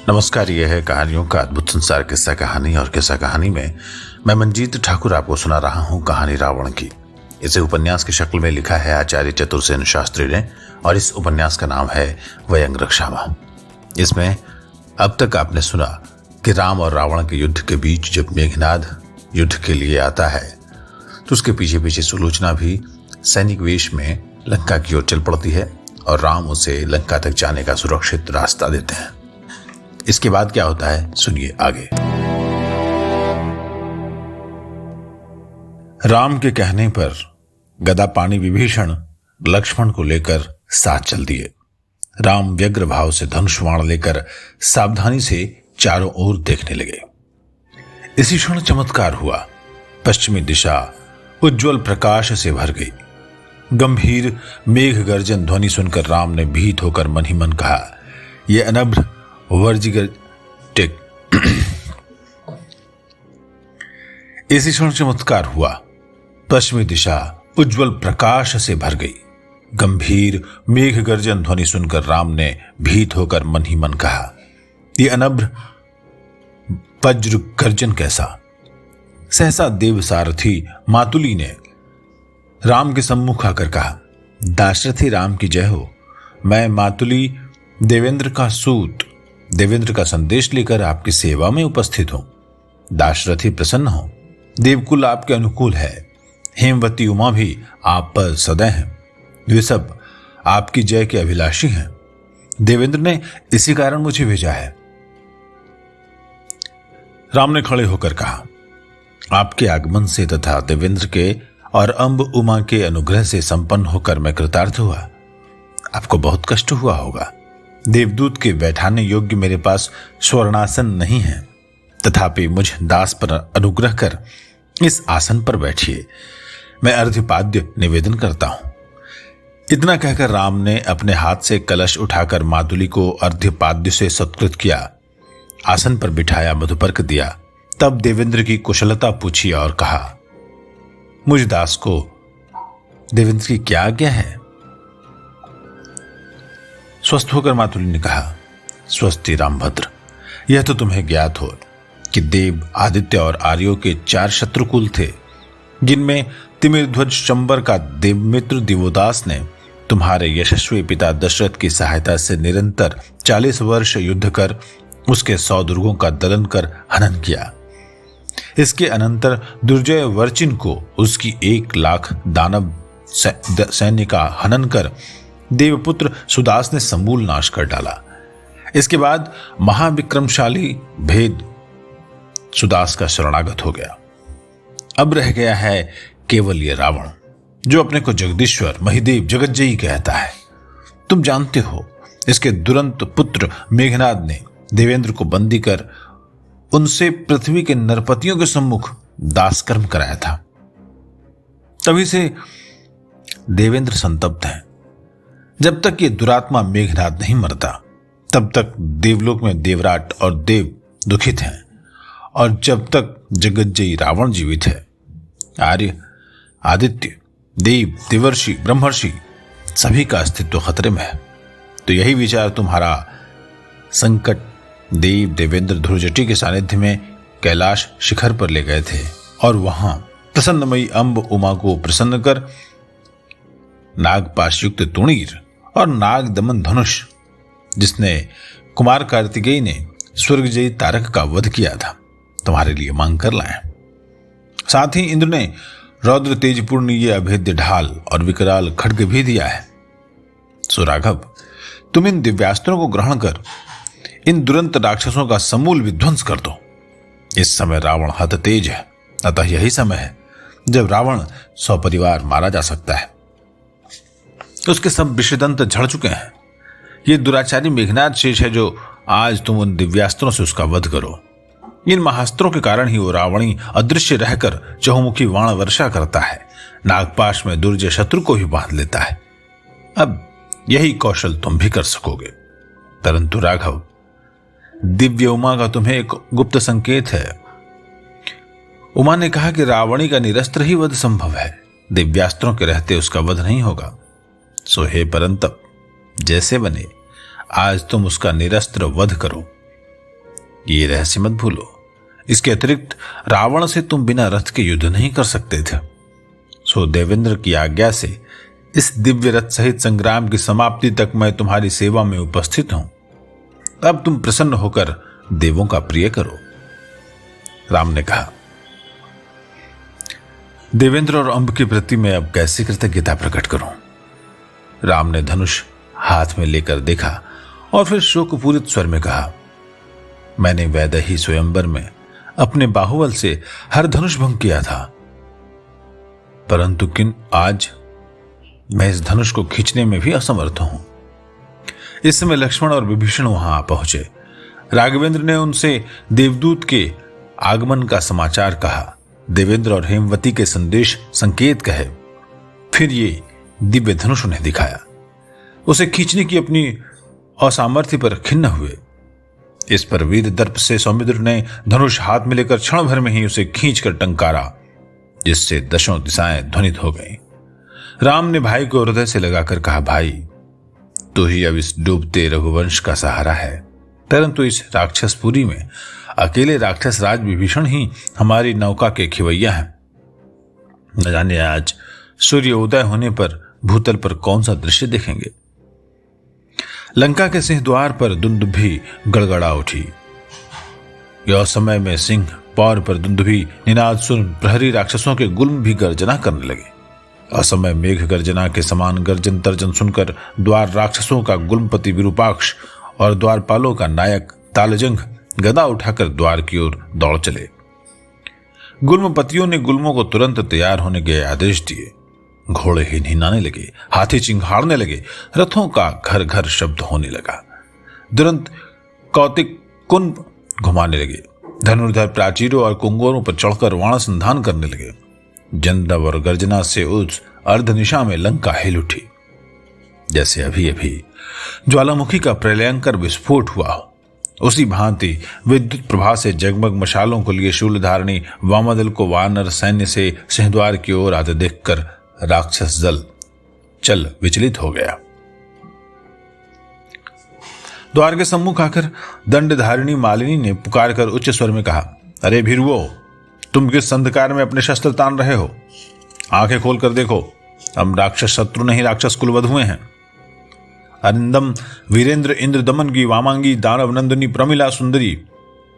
नमस्कार। यह है कहानियों का अद्भुत संसार किस्सा कहानी, और किस्सा कहानी में मैं मंजीत ठाकुर आपको सुना रहा हूं कहानी रावण की। इसे उपन्यास की शक्ल में लिखा है आचार्य चतुरसेन शास्त्री ने, और इस उपन्यास का नाम है वयंगरक्षामा। इसमें अब तक आपने सुना कि राम और रावण के युद्ध के बीच जब मेघनाद युद्ध के लिए आता है तो उसके पीछे पीछे सुलोचना भी सैनिक वेश में लंका की ओर चल पड़ती है, और राम उसे लंका तक जाने का सुरक्षित रास्ता देते हैं। इसके बाद क्या होता है सुनिए आगे। राम के कहने पर गदा पानी विभीषण लक्ष्मण को लेकर साथ चल दिए। राम व्यग्र भाव से धनुष बाण लेकर सावधानी से चारों ओर देखने लगे। इसी क्षण चमत्कार हुआ। पश्चिमी दिशा उज्जवल प्रकाश से भर गई। गंभीर मेघ गर्जन ध्वनि सुनकर राम ने भीत होकर मन ही मन कहा, यह अनभ्र वर्जिगर टिक। इसी क्षण चमत्कार हुआ। पश्चिमी दिशा उज्जवल प्रकाश से भर गई। गंभीर मेघ गर्जन ध्वनि सुनकर राम ने भीत होकर मन ही मन कहा, यह अनभ्र वज्र गर्जन कैसा। सहसा देव सारथी मातुली ने राम के सम्मुख आकर कहा, दाशरथी राम की जय हो। मैं मातुली देवेंद्र का सूत देवेंद्र का संदेश लेकर आपकी सेवा में उपस्थित हूं। दाशरथी प्रसन्न हो। देवकुल आपके अनुकूल है। हेमवती उमा भी आप पर सदैव हैं। वे सब आपकी जय के अभिलाषी हैं। देवेंद्र ने इसी कारण मुझे भेजा है। राम ने खड़े होकर कहा, आपके आगमन से तथा देवेंद्र के और अंब उमा के अनुग्रह से संपन्न होकर मैं कृतार्थ हुआ। आपको बहुत कष्ट हुआ होगा। देवदूत के बैठाने योग्य मेरे पास स्वर्णासन नहीं है, तथापि मुझ दास पर अनुग्रह कर इस आसन पर बैठिए। मैं अर्घ्यपाद्य निवेदन करता हूं। इतना कहकर राम ने अपने हाथ से कलश उठाकर मातुली को अर्घ्यपाद्य से सत्कृत किया, आसन पर बिठाया, मधुपर्क दिया। तब देवेंद्र की कुशलता पूछी और कहा, मुझ दास को देवेंद्र की क्या आज्ञा है। स्वस्थ होकर मातुली ने कहा, स्वस्ति रामभद्र। यह तो तुम्हें ज्ञात हो कि देव, आदित्य और आर्यों के 4 शत्रुकुल थे, जिनमें तिमिरध्वज चंबर का देवमित्र दिवोदास ने तुम्हारे यशस्वी पिता दशरथ की सहायता से निरंतर 40 वर्ष युद्ध कर उसके 100 दुर्गों का दलन कर हनन किया। इसके अनंतर दुर्जय वर्चिन को उसकी 1 लाख दानव सैन्य का हनन कर देवपुत्र सुदास ने समूल नाश कर डाला। इसके बाद महाविक्रमशाली भेद सुदास का शरणागत हो गया। अब रह गया है केवल ये रावण, जो अपने को जगदीश्वर, महिदेव, जगज्जयी कहता है। तुम जानते हो, इसके दुरंत पुत्र मेघनाद ने देवेंद्र को बंदी कर उनसे पृथ्वी के नरपतियों के सम्मुख दासकर्म कराया था। तभी से देवेंद्र संतप्त है। जब तक ये दुरात्मा मेघनाद नहीं मरता, तब तक देवलोक में देवराट और देव दुखित हैं, और जब तक जगज्जयी रावण जीवित है, आर्य, आदित्य, देव, देवर्षि, ब्रह्मर्षि सभी का अस्तित्व खतरे में है। तो यही विचार तुम्हारा संकट देव देवेंद्र ध्रुवजटी के सानिध्य में कैलाश शिखर पर ले गए थे, और वहां प्रसन्नमयी अंब उमा को प्रसन्न कर नागपाश युक्त तुणीर और नाग दमन धनुष, जिसने कुमार कार्तिकेय ने स्वर्गजयी तारक का वध किया था, तुम्हारे लिए मांग कर लाए। साथ ही इंद्र ने रौद्र तेजपूर्ण ये अभेद्य ढाल और विकराल खड्ग भी दिया है। सो राघव, तुम इन दिव्यास्त्रों को ग्रहण कर इन दुरंत राक्षसों का समूल विध्वंस कर दो। इस समय रावण हत तेज है, अतः यही समय है जब रावण सपरिवार मारा जा सकता है। उसके सब विषदंत झड़ चुके हैं। ये दुराचारी मेघनाद शेष है, जो आज तुम उन दिव्यास्त्रों से उसका वध करो। इन महास्त्रों के कारण ही वो रावणी अदृश्य रहकर चहुमुखी वाण वर्षा करता है, नागपाश में दुर्जय शत्रु को भी बांध लेता है। अब यही कौशल तुम भी कर सकोगे। परंतु राघव, दिव्य उमा का तुम्हें एक गुप्त संकेत है। उमा ने कहा कि रावणी का निरस्त्र ही वध संभव है, दिव्यास्त्रों के रहते उसका वध नहीं होगा। सो हे परंतप, जैसे बने आज तुम उसका निरस्त्र वध करो। ये रहस्य मत भूलो। इसके अतिरिक्त रावण से तुम बिना रथ के युद्ध नहीं कर सकते थे। सो देवेंद्र की आज्ञा से इस दिव्य रथ सहित संग्राम की समाप्ति तक मैं तुम्हारी सेवा में उपस्थित हूं। अब तुम प्रसन्न होकर देवों का प्रिय करो। राम ने कहा, देवेंद्र और अंब के प्रति मैं अब कैसे कृतज्ञता प्रकट करूं? राम ने धनुष हाथ में लेकर देखा और फिर शोकपूरित स्वर में कहा, मैंने वैदेही स्वयंवर में अपने बाहुबल से हर धनुष भंग किया था, परंतु आज मैं इस धनुष को खींचने में भी असमर्थ हूं। इस समय लक्ष्मण और विभीषण वहां आ पहुंचे। राघवेंद्र ने उनसे देवदूत के आगमन का समाचार कहा, देवेंद्र और हेमवती के संदेश संकेत कहे। फिर ये दिव्य धनुष उन्हें दिखाया। उसे खींचने की अपनी असामर्थ्य पर खिन्न हुए। इस पर वीर दर्प से सौमित्र ने धनुष हाथ में लेकर क्षण भर में ही उसे खींचकर टंकारा, जिससे दशों दिशाएं ध्वनित हो गईं। राम ने भाई को हृदय से लगाकर कहा, भाई तू ही अब इस डूबते रघुवंश का सहारा है, परंतु इस राक्षसपुरी में अकेले राक्षस राज विभीषण ही हमारी नौका के खिवैया हैं। न जाने आज सूर्योदय होने पर भूतल पर कौन सा दृश्य देखेंगे। लंका के सिंह द्वार पर दुंदुभी गड़गड़ा उठी। यह समय में सिंह पौर पर दुंदुभी निनाद सुन प्रहरी राक्षसों के गुल्म भी गर्जना करने लगे। असमय मेघ गर्जना के समान गर्जन तर्जन सुनकर द्वार राक्षसों का गुल्मपति विरूपाक्ष और द्वारपालों का नायक तालजंग गदा उठाकर द्वार की ओर दौड़ चले। गुल्मपतियों ने गुल्मों को तुरंत तैयार होने के आदेश दिए। घोड़े हिनहिनाने लगे, हाथी चिंघाड़ने लगे, रथों का घर घर शब्द होने लगा। तुरंत कौतिक कुंभ घुमाने लगे, धनुर्धर प्राचीरों और कुंगोरों पर चढ़कर वाणसंधान करने लगे। जंदव और गर्जना से उस अर्धनिशा में लंका हिल उठी, जैसे अभी अभी ज्वालामुखी का प्रलयंकर विस्फोट हुआ हो। उसी भांति विद्युत प्रभा से जगमग मशालों को लिए शूलधारणी वामदल को वानर सैन्य से सिंहद्वार की ओर आते देखकर राक्षस दल चल विचलित हो गया। द्वार के सम्मुख आकर दंडधारिणी मालिनी ने पुकारकर उच्च स्वर में कहा, अरे भीरुओ, तुम किस अंधकार में अपने शस्त्र तान रहे हो? आंखें खोलकर देखो, हम राक्षस शत्रु नहीं राक्षस कुलवध हुए हैं। अरिंदम वीरेंद्र इंद्र दमन की वामांगी दानव नंदिनी प्रमिला सुंदरी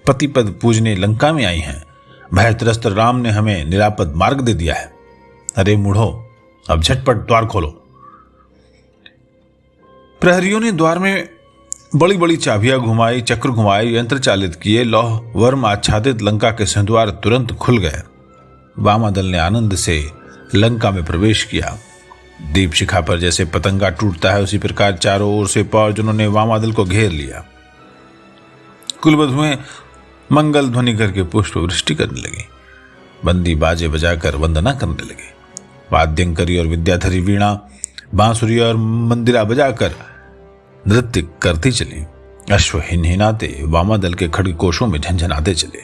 पति पद पूजने लंका में आई हैं। भयत्रस्त राम ने हमें निरापद मार्ग दे दिया है। अरे मूढ़ो, अब झटपट द्वार खोलो। प्रहरियों ने द्वार में बड़ी बड़ी चाबियां घुमाई, चक्र घुमाए, यंत्र चालित किए। लौह वर्म आच्छादित लंका के सिंहद्वार तुरंत खुल गए। वामादल ने आनंद से लंका में प्रवेश किया। दीप शिखा पर जैसे पतंगा टूटता है, उसी प्रकार चारों ओर से पौरजनों ने वामादल को घेर लिया। कुलवधुएं मंगल ध्वनि करके पुष्प वृष्टि करने लगी। बंदी बाजे बजाकर वंदना करने लगे। वाद्यंकरी और विद्याधरी वीणा, बांसुरी और मंदिरा बजाकर नृत्य करती चली। अश्व हिनहिनाते वामादल के खड़गकोशों में झंझनाते चले।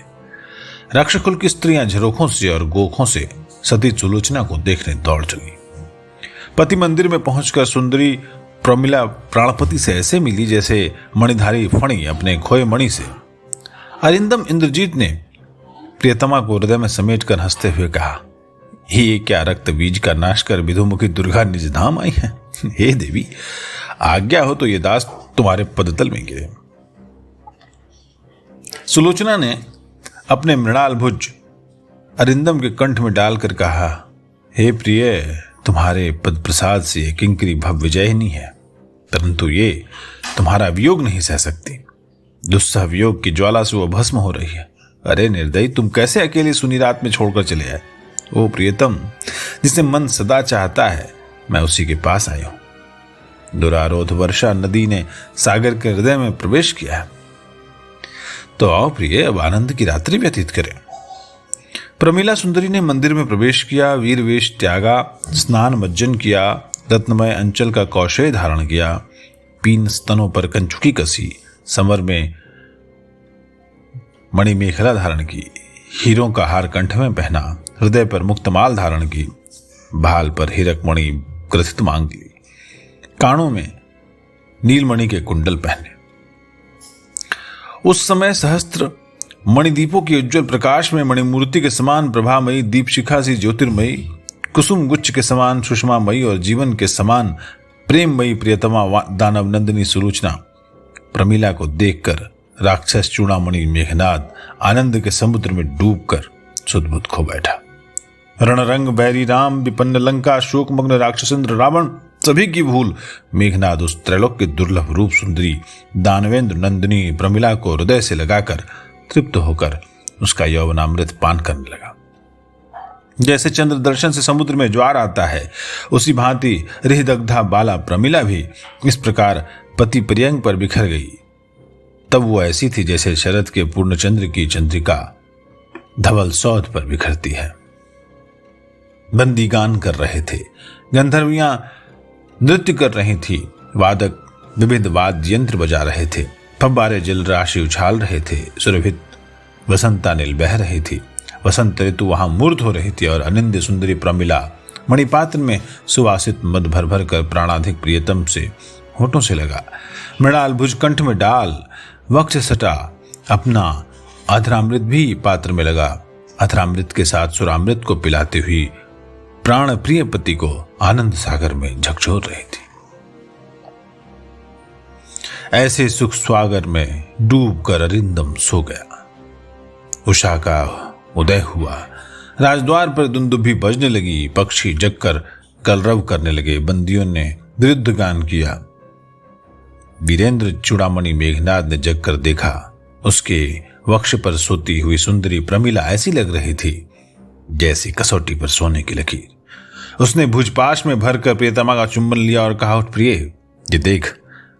राक्षकुल की स्त्रियां झरोखों से और गोखों से सती सुलोचना को देखने दौड़ चली। पति मंदिर में पहुंचकर सुंदरी प्रमिला प्राणपति से ऐसे मिली जैसे मणिधारी फणी अपने खोए मणि से। अरिंदम इंद्रजीत ने प्रियतमा को हृदय में समेटकर हंसते हुए कहा, ये क्या रक्त बीज का नाश कर विधुमुखी दुर्गा निज धाम आई है। हे देवी, आज्ञा हो तो ये दास तुम्हारे पदतल में गिरे। सुलोचना ने अपने मृणाल भुज अरिंदम के कंठ में डालकर कहा, हे प्रिय, तुम्हारे पद प्रसाद से किंकरी भव्य विजयिनी है, परंतु ये तुम्हारा वियोग नहीं सह सकती। दुस्सह वियोग की ज्वाला से वो भस्म हो रही है। अरे निर्दयी, तुम कैसे अकेली सुनी रात में छोड़कर चले आए? ओ प्रियतम, जिसे मन सदा चाहता है, मैं उसी के पास आया हूं। दुरारोध वर्षा नदी ने सागर के हृदय में प्रवेश किया है, तो आओ प्रिय, अब आनंद की रात्रि व्यतीत करें। प्रमिला सुंदरी ने मंदिर में प्रवेश किया, वीर वेश त्यागा, स्नान मज्जन किया, रत्नमय अंचल का कौशेय धारण किया, पीन स्तनों पर कंचुकी कसी, समर में मणि मेखला धारण की, हीरों का हार कंठ में पहना, हृदय पर मुक्तमाल धारण की, भाल पर हीरक मणि ग्रथित मांग ली, कानों में नीलमणि के कुंडल पहने। उस समय सहस्त्र मणिदीपों के उज्जवल प्रकाश में मणिमूर्ति के समान प्रभामयी, दीप शिखा सी ज्योतिर्मयी, कुसुम गुच्छ के समान सुषमामयी और जीवन के समान प्रेममयी प्रियतमा दानव नंदिनी सुलोचना प्रमिला को देखकर राक्षस चूड़ामणि मेघनाद आनंद के समुद्र में डूबकर सुदबुद खो बैठा। रणरंग बैरी राम, विपन्न लंका, शोकमग्न राक्षसेंद्र रावण सभी की भूल मेघनाद उस त्रैलोक के दुर्लभ रूप सुंदरी दानवेंद्र नंदिनी प्रमिला को हृदय से लगाकर तृप्त होकर उसका यौवनामृत पान करने लगा। जैसे चंद्र दर्शन से समुद्र में ज्वार आता है, उसी भांति रिहदग्धा बाला प्रमिला भी इस प्रकार पति प्रियंग पर बिखर गई। तब वो ऐसी थी जैसे शरद के पूर्णचंद्र की चंद्रिका धवल सौध पर बिखरती है। बंदी गान कर रहे थे, गंधर्वियां नृत्य कर रही थी, वादक विविध वाद्य यंत्र बजा रहे थे, फव्वारे जल राशि उछाल रहे थे, सुरभित वसंतानिल बह रही थी, वसंत ऋतु वहां मूर्त हो रही थी और अनिंद्य सुंदरी प्रमिला मणिपात्र में सुवासित मद भर भर कर प्राणाधिक प्रियतम से होठों से लगा, मृणाल भुजकंठ में डाल वक्ष सटा, अपना अधरामृत भी पात्र में लगा, अधरामृत के साथ सुरामृत को पिलाती हुई प्राण प्रिय पति को आनंद सागर में झकझोर रही थी। ऐसे सुख स्वागर में डूबकर अरिंदम सो गया। उषा का उदय हुआ, राजद्वार पर दुंदुभी बजने लगी, पक्षी जगकर कलरव करने लगे, बंदियों ने विरुद्ध गान किया। वीरेंद्र चूड़ामणि मेघनाद ने जगकर देखा, उसके वक्ष पर सोती हुई सुंदरी प्रमिला ऐसी लग रही थी जैसी कसौटी पर सोने की लकीर। उसने भुजपाश में भरकर प्रियतमा का चुंबन लिया और कहा, उठ प्रिय, ये देख,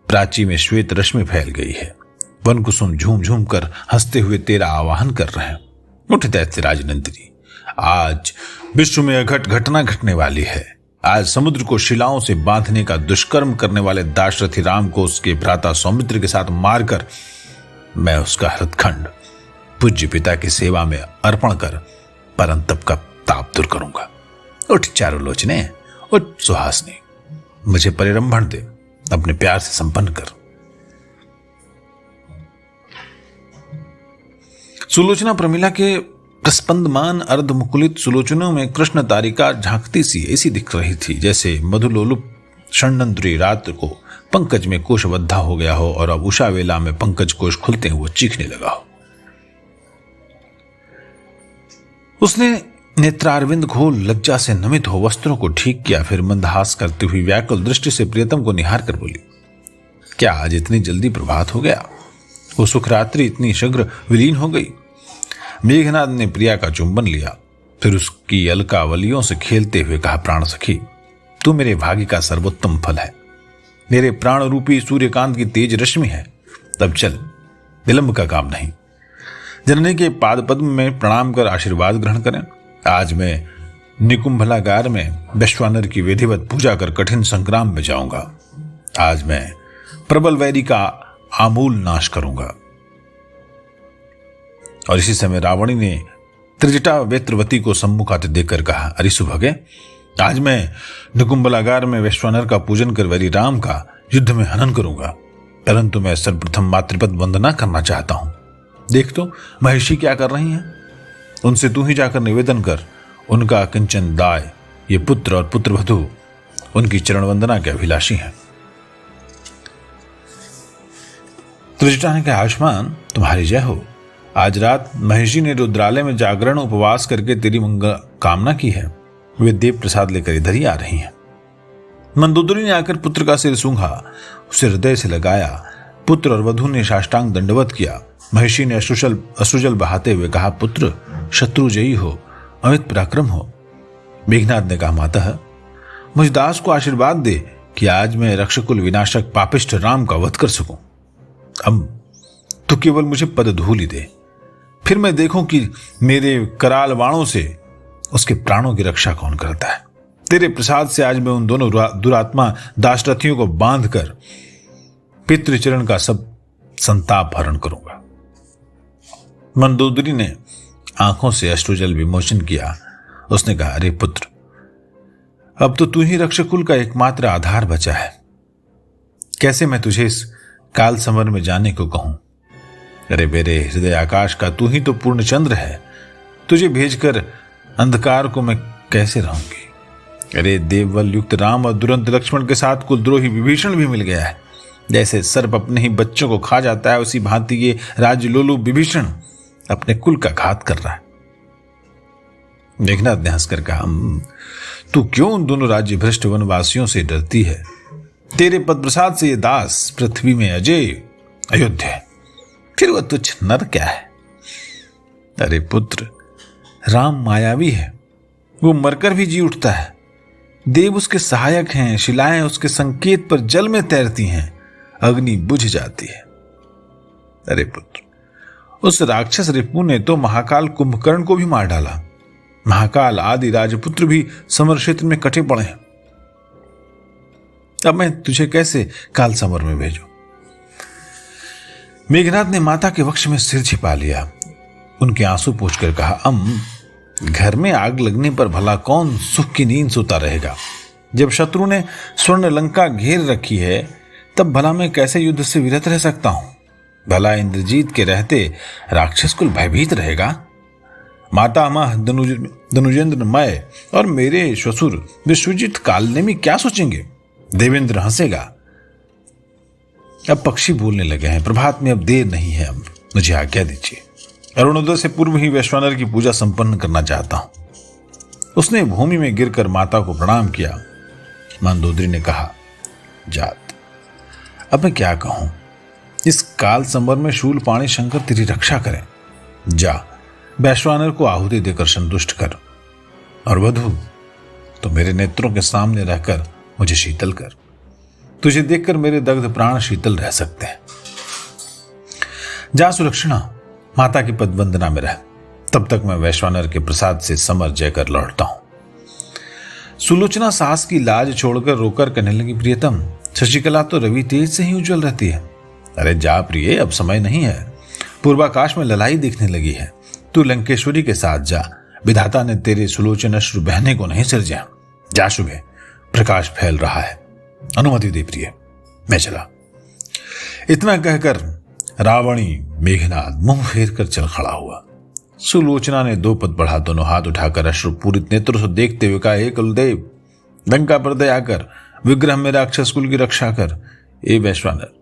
प्राची में श्वेत रश्मि फैल गई है, वन कुसुम झूम झूम कर हंसते हुए तेरा आवाहन कर रहे हैं। उठ दैत्यराज नंदिनी, आज विश्व में अघट घटना घटने वाली है। आज समुद्र को शिलाओं से बांधने का दुष्कर्म करने वाले दाशरथी राम को उसके भ्राता सौमित्र के साथ मारकर मैं उसका हृदखंड पूज्य पिता की सेवा में अर्पण कर परंतप का ताप दूर करूंगा। उठ चारों लोचने, उठ सुहासनी, मुझे परिरंभण दे, अपने प्यार से संपन्न कर। सुलोचना प्रमिला के प्रस्पंदमान अर्धमुकुलित सुलोचनों में कृष्ण तारिका झांकती सी ऐसी दिख रही थी जैसे मधुलोलुप षण्डंत्री रात्र को पंकज में कोशबद्धा हो गया हो और अब उषा वेला में पंकज कोश खुलते हुए चीखने लगा हो। उसने नेत्रारविंद खोल लज्जा से नमित हो वस्त्रों को ठीक किया, फिर मंदहास करती हुई व्याकुल दृष्टि से प्रियतम को निहार कर बोली, क्या आज इतनी जल्दी प्रभात हो गया? वो सुखरात्रि इतनी शीघ्र विलीन हो गई? मेघनाद ने प्रिया का चुंबन लिया, फिर उसकी अलकावलियों से खेलते हुए कहा, प्राण सखी, तू मेरे भाग्य का सर्वोत्तम फल है, मेरे प्राण रूपी सूर्यकांत की तेज रश्मि है। तब चल, विलंब का काम नहीं। जननी के पाद पद्म में प्रणाम कर आशीर्वाद ग्रहण करें। आज मैं निकुंभलागार में वैश्वानर की विधिवत पूजा कर कठिन संग्राम में जाऊंगा। आज मैं प्रबल वैरी का आमूल नाश करूंगा। और इसी समय रावणी ने त्रिजटा वेत्रवती को सम्मुख आते देखकर कहा, अरे सुभगे, आज मैं निकुंभलागार में वैश्वानर का पूजन कर वैरी राम का युद्ध में हनन करूंगा, परंतु मैं सर्वप्रथम मातृपद वंदना करना चाहता हूं। देख तो महिषी क्या कर रही हैं, उनसे तू ही जाकर निवेदन कर, उनका किंचन दाय, ये पुत्र और पुत्रवधू उनकी चरण वंदना के अभिलाषी हैं। त्रिजटा ने कहा, आयुष्मान तुम्हारी जय हो। आज रात महिषी ने रुद्रालय में जागरण उपवास करके तेरी मंगल कामना की है, वे देव प्रसाद लेकर इधर ही आ रही हैं। मंदोदरी ने आकर पुत्र का सिर सूंघा, उसे हृदय से लगाया। पुत्र और वधू ने साष्टांग दंडवत किया। महिषी ने अश्रुजल बहाते हुए कहा, पुत्र शत्रु जयी हो, अमित पराक्रम हो। मेघनाद ने कहा, माता, मुझ दास को आशीर्वाद दे कि आज मैं रक्षकुल विनाशक पापिष्ठ राम का वध कर सकूं। अब तो केवल मुझे पदधूलि दे, फिर मैं देखूं कि मेरे कराल बाणों से उसके प्राणों की रक्षा कौन करता है। तेरे प्रसाद से आज मैं उन दोनों दुरात्मा दाशरथियों को बांधकर पितृचरण का सब संताप हरण करूंगा। मंदोदरी ने आंखों से अश्रुजल विमोचन किया। उसने कहा, अरे पुत्र, अब तो तू ही रक्षकुल का एकमात्र आधार बचा है। कैसे मैं तुझे इस काल समर में जाने को कहूं। अरे मेरे हृदय आकाश का तू ही तो पूर्ण चंद्र है, तुझे भेजकर अंधकार को मैं कैसे रहूंगी। अरे देवबल युक्त राम और दुरंत लक्ष्मण के साथ कुलद्रोही विभीषण भी मिल गया है। जैसे सर्प अपने ही बच्चों को खा जाता है, उसी भांति ये राज्य लोलुप विभीषण अपने कुल का घात कर रहा है। मेघनाथ ने हंसकर कहा, तू क्यों उन दोनों राज्य भ्रष्ट वनवासियों से डरती है? तेरे पद प्रसाद से ये दास पृथ्वी में अजय अयोध्या है, फिर वह तुच्छ नर क्या है? अरे पुत्र, राम मायावी है, वो मरकर भी जी उठता है। देव उसके सहायक हैं, शिलाएं उसके संकेत पर जल में तैरती हैं, अग्नि बुझ जाती है। अरे पुत्र, उस राक्षस रिपु ने तो महाकाल कुंभकर्ण को भी मार डाला। महाकाल आदि राजपुत्र भी समर क्षेत्र में कटे पड़े हैं। अब मैं तुझे कैसे काल समर में भेजूं? मेघनाथ ने माता के वक्ष में सिर छिपा लिया, उनके आंसू पोंछकर कहा, घर में आग लगने पर भला कौन सुख की नींद सोता रहेगा? जब शत्रु ने स्वर्ण लंका घेर रखी है, तब भला मैं कैसे युद्ध से विरत रह सकता हूं? भला इंद्रजीत के रहते राक्षस कुल भयभीत रहेगा? माता माह धनुजेंद्र मय और मेरे ससुर विश्वजीत कालनेमी क्या सोचेंगे? देवेंद्र हंसेगा। अब पक्षी बोलने लगे हैं, प्रभात में अब देर नहीं है, अब मुझे आज्ञा दीजिए। अरुणोदय से पूर्व ही वैश्वानर की पूजा संपन्न करना चाहता हूं। उसने भूमि में गिरकर माता को प्रणाम किया। मंदोदरी ने कहा, जात, अब मैं क्या कहूं? इस काल संबर में शूलपाणी शंकर तेरी रक्षा करें। जा, वैश्वानर को आहुति देकर संतुष्ट कर, और वधु तो मेरे नेत्रों के सामने रहकर मुझे शीतल कर। तुझे देखकर मेरे दग्ध प्राण शीतल रह सकते हैं। जा सुलक्षणा, माता की पदवंदना में रह, तब तक मैं वैश्वानर के प्रसाद से समर जय कर लौटता हूं। सुलोचना सास की लाज छोड़कर रोकर कहने लगी, प्रियतम, शशिकला तो रवि तेज से ही उज्जवल रहती है। अरे जा प्रिय, अब समय नहीं है, पूर्वाकाश में ललाई दिखने लगी है। तू लंकेश्वरी के साथ जा, विधाता ने तेरे सुलोचन अश्रु बहने को नहीं सिरजा। जा शुभे, प्रकाश फैल रहा है, अनुमति दे प्रिय, मैं चला। इतना कहकर रावणी मेघनाद मुंह फेर कर चल खड़ा हुआ। सुलोचना ने 2 पद बढ़ा, दोनों हाथ उठाकर अश्रुपूरित नेत्रों से देखते हुए कहा, हे कुलदेव, लंका पर दया कर, विग्रह में राक्षस कुल की रक्षा कर। हे वैश्वानर,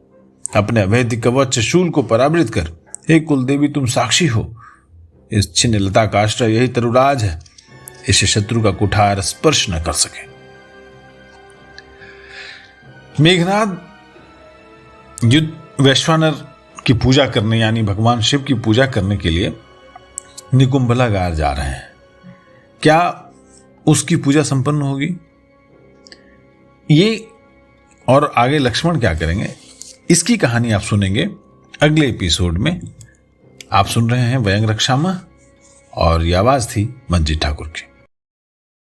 अपने अभेद्य कवच शूल को परावृत कर। हे कुलदेवी, तुम साक्षी हो, इस छिन्न लता का आश्रय यही तरुराज है, इसे शत्रु का कुठार स्पर्श न कर सके। मेघनाद युद्ध वैश्वानर की पूजा करने, यानी भगवान शिव की पूजा करने के लिए निकुंभलागार जा रहे हैं। क्या उसकी पूजा संपन्न होगी? ये और आगे लक्ष्मण क्या करेंगे, इसकी कहानी आप सुनेंगे अगले एपिसोड में। आप सुन रहे हैं व्यंग रक्षा में, और ये आवाज थी मंजीत ठाकुर की।